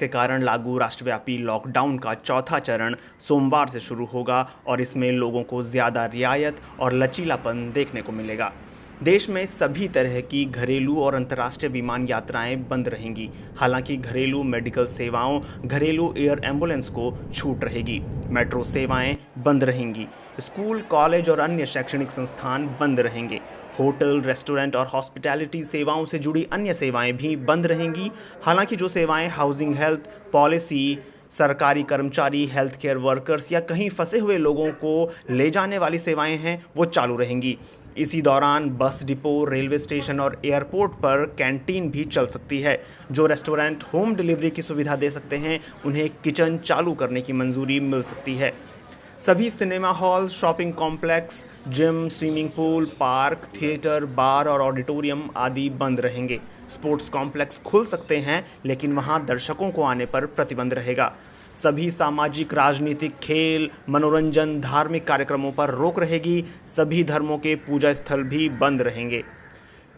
के कारण लागू राष्ट्रव्यापी लॉकडाउन का चौथा चरण सोमवार से शुरू होगा और इसमें लोगों को ज़्यादा रियायत और लचीलापन देखने को मिलेगा। देश में सभी तरह की घरेलू और अंतर्राष्ट्रीय विमान यात्राएं बंद रहेंगी। हालांकि घरेलू मेडिकल सेवाओं, घरेलू एयर एम्बुलेंस को छूट रहेगी। मेट्रो सेवाएं बंद रहेंगी। स्कूल, कॉलेज और अन्य शैक्षणिक संस्थान बंद रहेंगे। होटल, रेस्टोरेंट और हॉस्पिटैलिटी सेवाओं से जुड़ी अन्य सेवाएं भी बंद रहेंगी। हालांकि जो सेवाएं हाउसिंग हेल्थ पॉलिसी, सरकारी कर्मचारी, हेल्थ केयर वर्कर्स या कहीं फंसे हुए लोगों को ले जाने वाली सेवाएं हैं, वो चालू रहेंगी। इसी दौरान बस डिपो, रेलवे स्टेशन और एयरपोर्ट पर कैंटीन भी चल सकती है। जो रेस्टोरेंट होम डिलीवरी की सुविधा दे सकते हैं, उन्हें किचन चालू करने की मंजूरी मिल सकती है। सभी cinema hall, shopping complex, gym, swimming pool, park, theatre, bar और ऑडिटोरियम आदि बंद रहेंगे। स्पोर्ट्स कॉम्प्लेक्स खुल सकते हैं, लेकिन वहां दर्शकों को आने पर प्रतिबंध रहेगा। सभी सामाजिक, राजनीतिक, खेल, मनोरंजन, धार्मिक कार्यक्रमों पर रोक रहेगी। सभी धर्मों के पूजा स्थल भी बंद रहेंगे।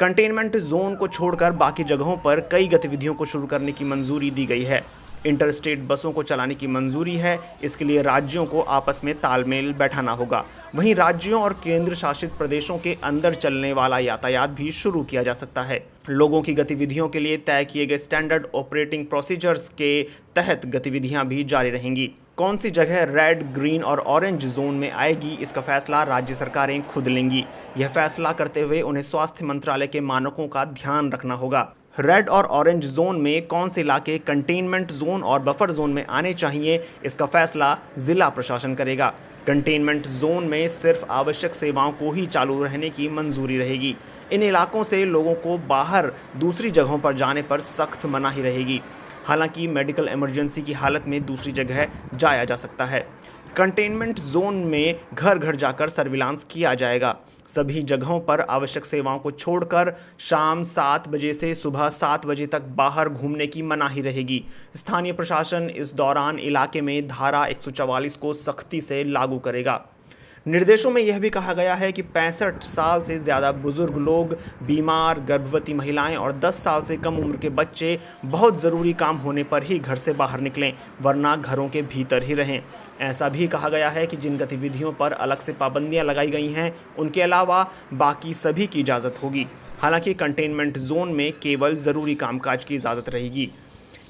कंटेनमेंट जोन को छोड़कर बाकी जगहों पर कई गतिविधियों को शुरू करने की मंजूरी दी गई है। इंटरस्टेट बसों को चलाने की मंजूरी है। इसके लिए राज्यों को आपस में तालमेल बैठाना होगा। वहीं राज्यों और केंद्र शासित प्रदेशों के अंदर चलने वाला यातायात भी शुरू किया जा सकता है। लोगों की गतिविधियों के लिए तय किए गए स्टैंडर्ड ऑपरेटिंग प्रोसीजर्स के तहत गतिविधियां भी जारी रहेंगी। कौन सी जगह रेड, ग्रीन और ऑरेंज जोन में आएगी, इसका फैसला राज्य सरकारें खुद लेंगी। यह फैसला करते हुए उन्हें स्वास्थ्य मंत्रालय के मानकों का ध्यान रखना होगा। रेड और ऑरेंज जोन में कौन से इलाके कंटेनमेंट जोन और बफर जोन में आने चाहिए, इसका फैसला जिला प्रशासन करेगा। कंटेनमेंट जोन में सिर्फ आवश्यक सेवाओं को ही चालू रहने की मंजूरी रहेगी। इन इलाकों से लोगों को बाहर दूसरी जगहों पर जाने पर सख्त मनाही रहेगी। हालांकि मेडिकल इमरजेंसी की हालत में दूसरी जगह जाया जा सकता है। कंटेनमेंट जोन में घर घर जाकर सर्विलांस किया जाएगा। सभी जगहों पर आवश्यक सेवाओं को छोड़कर शाम 7 बजे से सुबह 7 बजे तक बाहर घूमने की मनाही रहेगी। स्थानीय प्रशासन इस दौरान इलाके में धारा 144 को सख्ती से लागू करेगा। निर्देशों में यह भी कहा गया है कि 65 साल से ज़्यादा बुजुर्ग लोग, बीमार, गर्भवती महिलाएं और 10 साल से कम उम्र के बच्चे बहुत ज़रूरी काम होने पर ही घर से बाहर निकलें, वरना घरों के भीतर ही रहें। ऐसा भी कहा गया है कि जिन गतिविधियों पर अलग से पाबंदियां लगाई गई हैं, उनके अलावा बाकी सभी की इजाज़त होगी। हालांकि कंटेनमेंट जोन में केवल ज़रूरी कामकाज की इजाज़त रहेगी।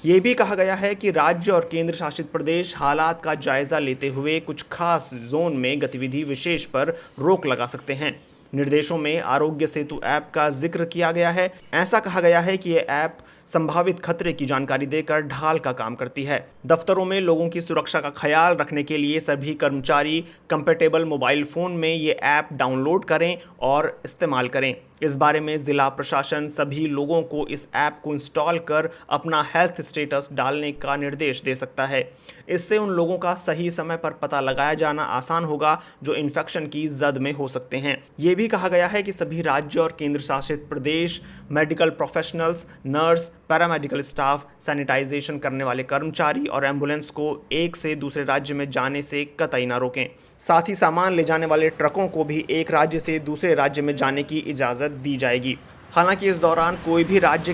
ये भी कहा गया है कि राज्य और केंद्र शासित प्रदेश हालात का जायजा लेते हुए कुछ खास जोन में गतिविधि विशेष पर रोक लगा सकते हैं। निर्देशों में आरोग्य सेतु ऐप का जिक्र किया गया है। ऐसा कहा गया है कि ये ऐप संभावित खतरे की जानकारी देकर ढाल का काम करती है। दफ्तरों में लोगों की सुरक्षा का ख्याल रखने के लिए सभी कर्मचारी कंपैटिबल मोबाइल फ़ोन में ये ऐप डाउनलोड करें और इस्तेमाल करें। इस बारे में ज़िला प्रशासन सभी लोगों को इस ऐप को इंस्टॉल कर अपना हेल्थ स्टेटस डालने का निर्देश दे सकता है। इससे उन लोगों का सही समय पर पता लगाया जाना आसान होगा जो इन्फेक्शन की जद में हो सकते हैं। ये भी कहा गया है कि सभी राज्य और केंद्र शासित प्रदेश medical professionals, nurse, paramedical staff, sanitization करने वाले कर्मचारी और एम्बुलेंस को एक से दूसरे राज्य में जाने से कतई ना रोकें। साथ ही सामान ले जाने वाले ट्रकों को भी एक राज्य से दूसरे राज्य में जाने की इजाज़त दी जाएगी। हालांकि इस दौरान कोई भी राज्य